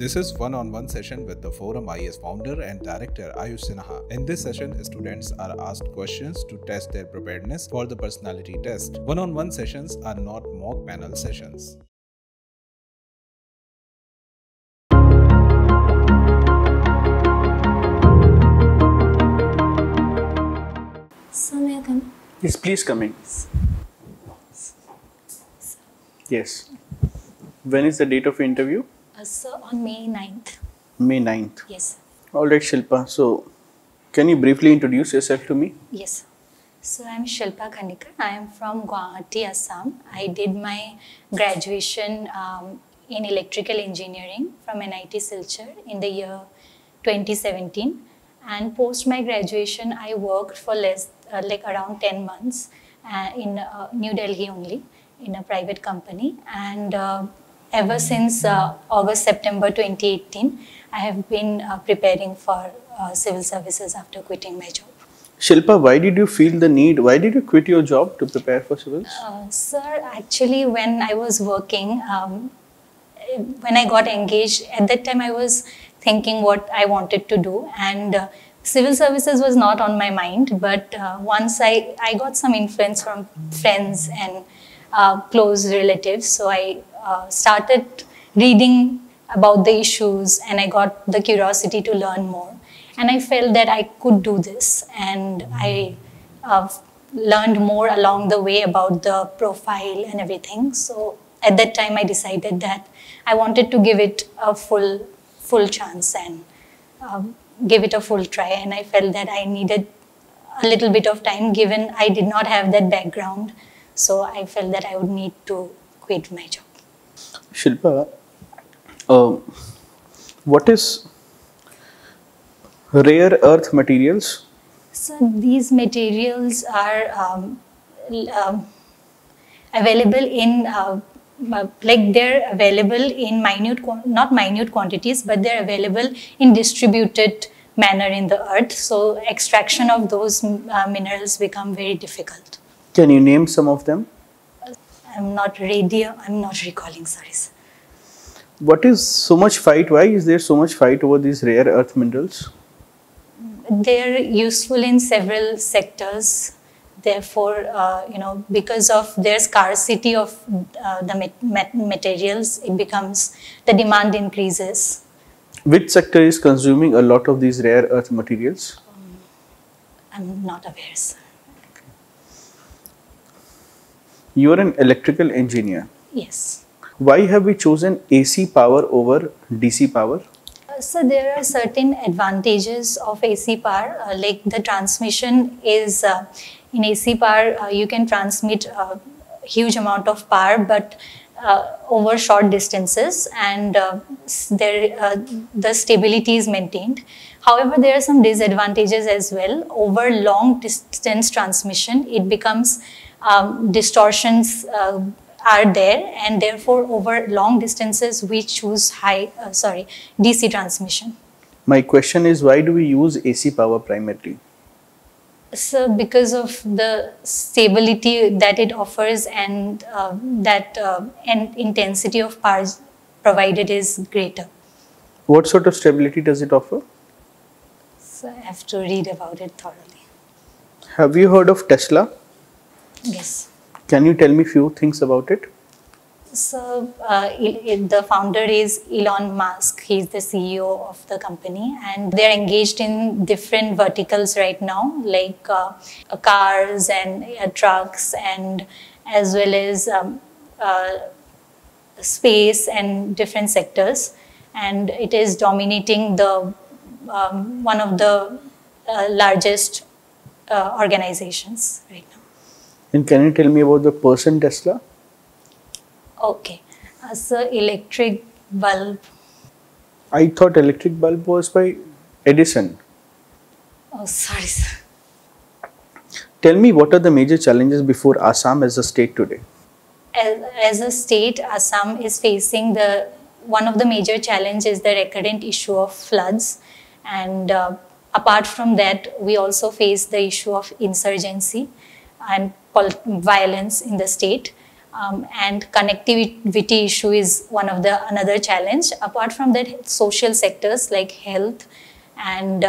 This is one-on-one session with the Forum IAS founder and director Ayush Sinha. In this session, students are asked questions to test their preparedness for the personality test. One-on-one sessions are not mock panel sessions. So may I come? Yes, please come in. Yes. When is the date of interview? So on May 9th. May 9th. Yes. All right, Shilpa. So, can you briefly introduce yourself to me? Yes. So I'm Shilpa Khanikar. I am from Guwahati, Assam. I did my graduation in electrical engineering from NIT Silchar in the year 2017. And post my graduation, I worked for around 10 months in New Delhi only, in a private company. And ever since September 2018, I have been preparing for civil services after quitting my job. Shilpa, why did you feel the need? Why did you quit your job to prepare for civils? Sir, actually, when I was working, when I got engaged, at that time I was thinking what I wanted to do, and civil services was not on my mind. But once I got some influence from friends and close relatives, so I started reading about the issues, and I got the curiosity to learn more. And I felt that I could do this, and I learned more along the way about the profile and everything. So at that time, I decided that I wanted to give it a full chance and give it a full try. And I felt that I needed a little bit of time, given I did not have that background. So I felt that I would need to quit my job. Shilpa, what is rare earth materials? So these materials are available in they're available in not minute quantities, but they're available in distributed manner in the earth. So extraction of those minerals become very difficult. Can you name some of them? I'm not recalling, sorry, sir. What is so much fight? Why is there so much fight over these rare earth minerals? They're useful in several sectors. Therefore, because of their scarcity of the materials, the demand increases. Which sector is consuming a lot of these rare earth materials? I'm not aware, sir. You are an electrical engineer. Yes. Why have we chosen AC power over DC power? So there are certain advantages of AC power, like the transmission is in AC power, you can transmit a huge amount of power, but over short distances, and the stability is maintained. However, there are some disadvantages as well. Over long distance transmission, it becomes distortions are there, and therefore over long distances we choose DC transmission. My question is, why do we use AC power primarily? So because of the stability that it offers, and and intensity of power provided is greater. What sort of stability does it offer? So I have to read about it thoroughly. Have you heard of Tesla? Yes. Can you tell me few things about it? So the founder is Elon Musk. He's the CEO of the company, and they're engaged in different verticals right now, like cars and trucks, and as well as space and different sectors. And it is dominating the one of the largest organizations right now. And can you tell me about the person Tesla? Okay, so electric bulb. I thought electric bulb was by Edison. Oh, sorry, sir. Tell me, what are the major challenges before Assam as a state today? As a state, Assam is facing one of the major challenges is the recurrent issue of floods, and apart from that, we also face the issue of insurgency and violence in the state. And connectivity issue is another challenge. Apart from that, social sectors like health and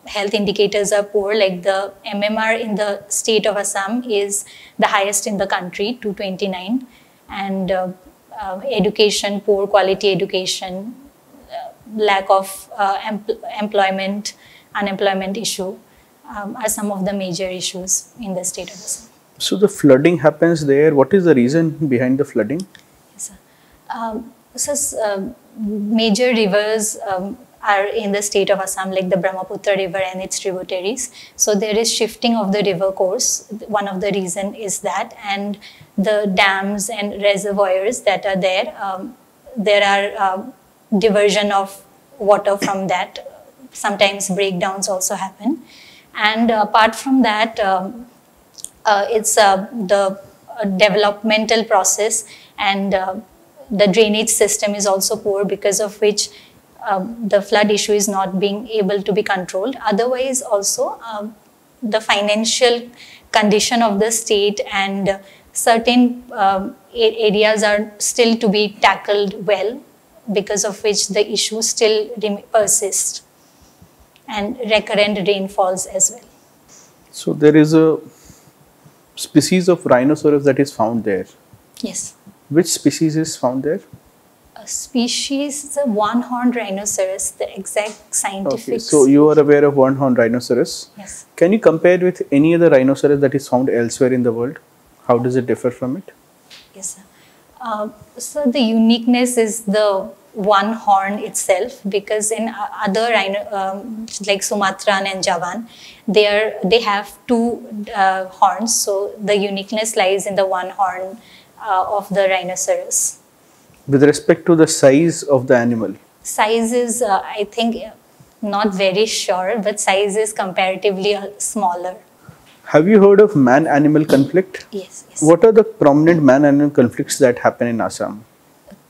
health indicators are poor. Like the MMR in the state of Assam is the highest in the country, 229, and education, poor quality education, lack of employment, unemployment issue are some of the major issues in the state of Assam. So the flooding happens there. What is the reason behind the flooding? Yes, sir. Major rivers are in the state of Assam, like the Brahmaputra river and its tributaries. So there is shifting of the river course. One of the reason is that, and the dams and reservoirs that are there are diversion of water from that. Sometimes breakdowns also happen. And apart from that, it's the developmental process, and the drainage system is also poor, because of which the flood issue is not being able to be controlled. Otherwise also the financial condition of the state and certain areas are still to be tackled well, because of which the issue still persists, and recurrent rainfalls as well. So there is a species of rhinoceros that is found there. Yes. Which species is found there? A species, the Horn Rhinoceros, the exact scientific. Okay, so you are aware of Horn Rhinoceros. Yes. Can you compare it with any other rhinoceros that is found elsewhere in the world? How does it differ from it? Yes, sir. So the uniqueness is the one horn itself, because in other like Sumatran and Javan, they have two horns. So the uniqueness lies in the one horn of the rhinoceros. With respect to the size of the animal? Size is, I think, not very sure, but size is comparatively smaller. Have you heard of man-animal conflict? Yes, yes. What are the prominent man-animal conflicts that happen in Assam?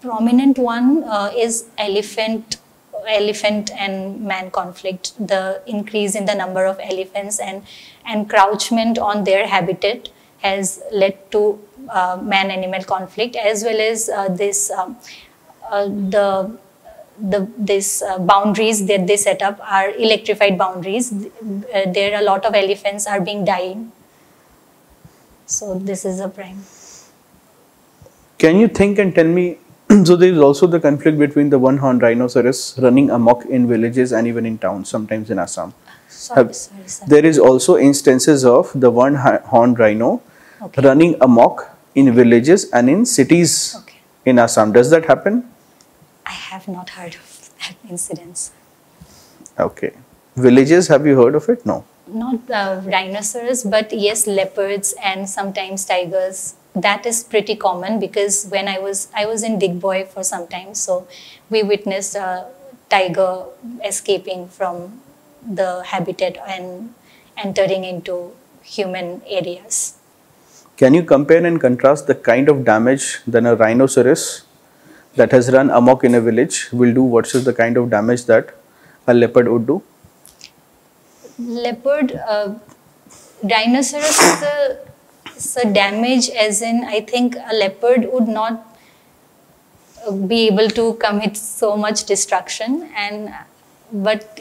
Prominent one is elephant and man conflict. The increase in the number of elephants and encroachment on their habitat has led to man-animal conflict, as well as this boundaries that they set up are electrified boundaries. There are a lot of elephants are being dying. So this is a prime. Can you think and tell me, so there is also the conflict between the one-horn rhinoceros running amok in villages and even in towns, sometimes in Assam. Sorry. There is also instances of the one-horn rhino running amok in villages and in cities in Assam. Does that happen? I have not heard of that incidents. Okay. Villages, have you heard of it? No. Not rhinoceros, but yes, leopards and sometimes tigers. That is pretty common, because when I was in Digboy for some time, so we witnessed a tiger escaping from the habitat and entering into human areas. Can you compare and contrast the kind of damage that a rhinoceros that has run amok in a village will do versus the kind of damage that a leopard would do? Rhinoceros is a damage, as in, I think a leopard would not be able to commit so much destruction, but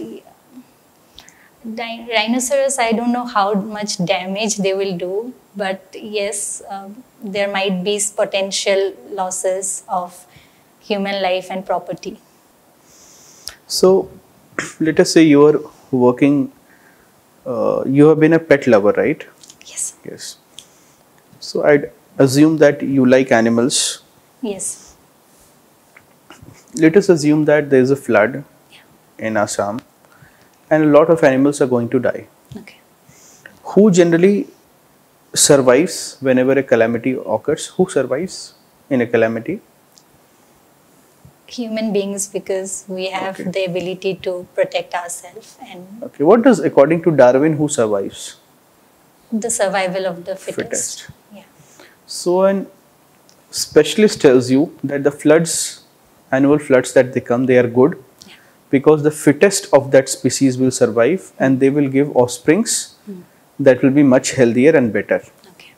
rhinoceros, I don't know how much damage they will do, but yes, there might be potential losses of human life and property. So let us say you are working, you have been a pet lover, right? Yes. Yes. So I'd assume that you like animals. Yes. Let us assume that there is a flood in Assam and a lot of animals are going to die. Okay. Who generally survives whenever a calamity occurs? Who survives in a calamity? Human beings, because we have the ability to protect ourselves. And okay, what does, according to Darwin, who survives? The survival of the fittest. Yeah. So an specialist tells you that the floods, annual floods that they come, they are good because the fittest of that species will survive and they will give offsprings that will be much healthier and better. Okay.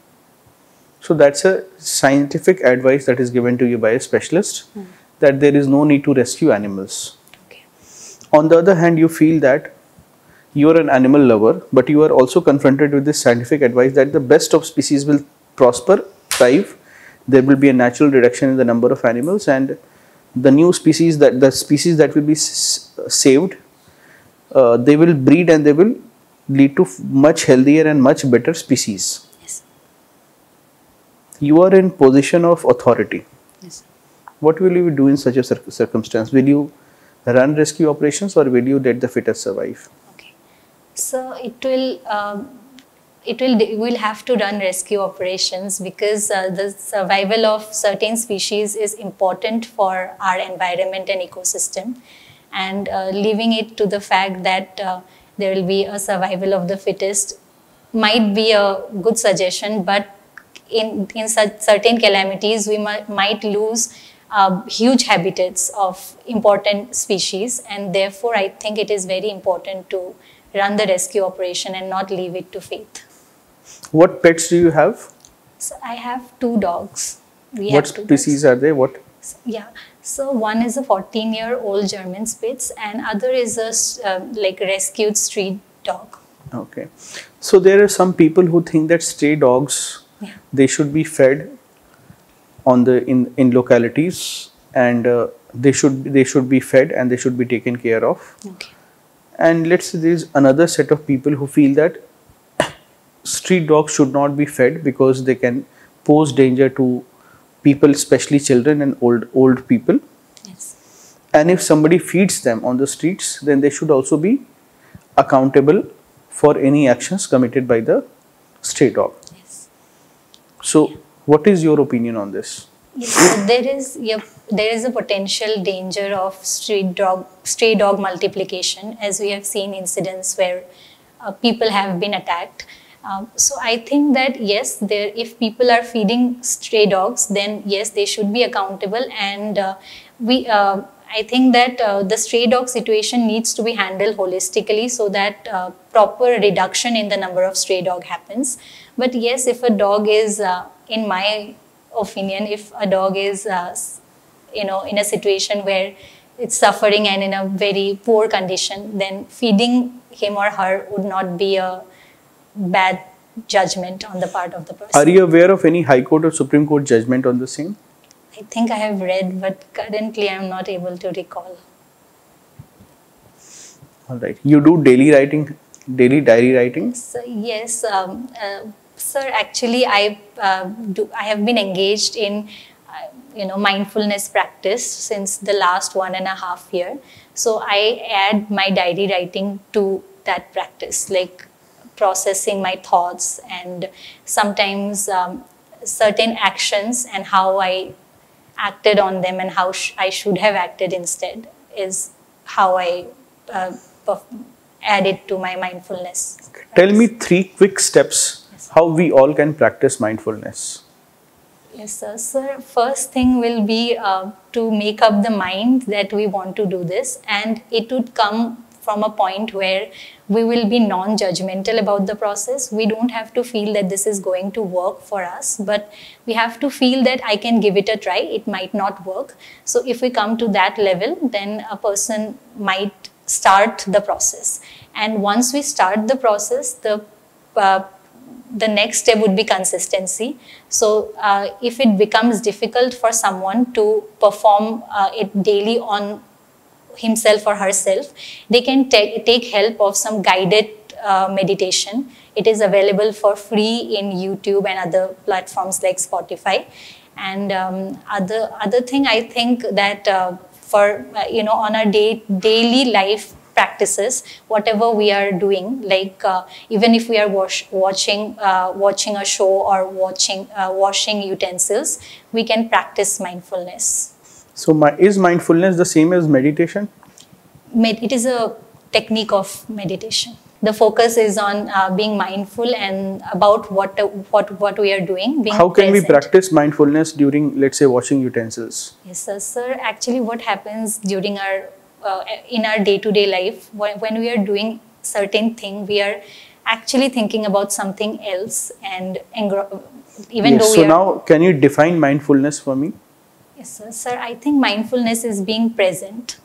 So that's a scientific advice that is given to you by a specialist, that there is no need to rescue animals. Okay. On the other hand, you feel that you are an animal lover, but you are also confronted with this scientific advice that the best of species will prosper, thrive. There will be a natural reduction in the number of animals, and the new species, the species that will be saved, they will breed and they will lead to much healthier and much better species. Yes. You are in position of authority. Yes. What will you do in such a circumstance? Will you run rescue operations, or will you let the fittest survive? Okay. So we'll have to run rescue operations, because the survival of certain species is important for our environment and ecosystem, and leaving it to the fact that there will be a survival of the fittest might be a good suggestion, but in certain calamities we might lose huge habitats of important species, and therefore I think it is very important to run the rescue operation and not leave it to fate. What pets do you have? So I have 2 dogs. What species are they? What? Yeah. So one is a 14-year-old German Spitz, and other is a like rescued street dog. Okay. So there are some people who think that stray dogs, they should be fed on the in localities, and they should be fed and they should be taken care of. Okay. And let's say there is another set of people who feel that street dogs should not be fed because they can pose danger to people, especially children and old people. Yes. And if somebody feeds them on the streets, then they should also be accountable for any actions committed by the stray dog. Yes. So, what is your opinion on this? Yes, so there is a potential danger of stray dog multiplication, as we have seen incidents where people have been attacked. So I think that yes, if people are feeding stray dogs, then yes, they should be accountable, and I think that the stray dog situation needs to be handled holistically, so that proper reduction in the number of stray dog happens. But yes, if a dog is, in my opinion, if a dog is in a situation where it's suffering and in a very poor condition, then feeding him or her would not be a bad judgment on the part of the person. Are you aware of any High Court or Supreme Court judgment on the same? I think I have read, but currently I am not able to recall. All right. You do daily diary writing? So, yes, sir. Actually, I have been engaged in mindfulness practice since the last 1.5 years. So I add my diary writing to that practice, like processing my thoughts, and sometimes certain actions and how I acted on them and how I should have acted instead is how I add it to my mindfulness. Okay. Tell me 3 quick steps how we all can practice mindfulness. Yes, sir. Sir, first thing will be to make up the mind that we want to do this, and it would come from a point where we will be non-judgmental about the process. We don't have to feel that this is going to work for us, but we have to feel that I can give it a try. It might not work. So if we come to that level, then a person might start the process. And once we start the process, the next step would be consistency. So if it becomes difficult for someone to perform it daily on himself or herself, they can take help of some guided meditation. It is available for free in YouTube and other platforms like Spotify. And other thing, I think that for on our daily life practices, whatever we are doing, like even if we are watching a show or washing utensils, we can practice mindfulness. So is mindfulness the same as meditation? It is a technique of meditation. The focus is on being mindful and about what we are doing. How can we practice mindfulness during, let's say, washing utensils? Yes, sir. Actually, what happens during in our day-to-day life, when we are doing certain thing, we are actually thinking about something else and Even Yes, though so we are, now can you define mindfulness for me? yes, sir, I think mindfulness is being present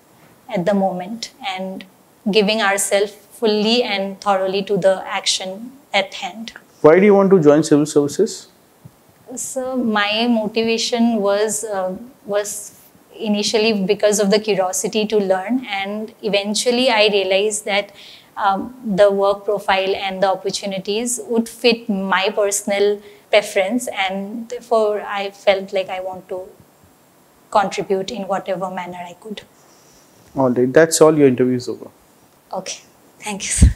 at the moment and giving ourselves fully and thoroughly to the action at hand. Why do you want to join civil services? So my motivation was initially because of the curiosity to learn, and eventually I realized that the work profile and the opportunities would fit my personal preference, and therefore I felt like I want to contribute in whatever manner I could. All right, that's all. Your interview is over. Okay, thank you, sir.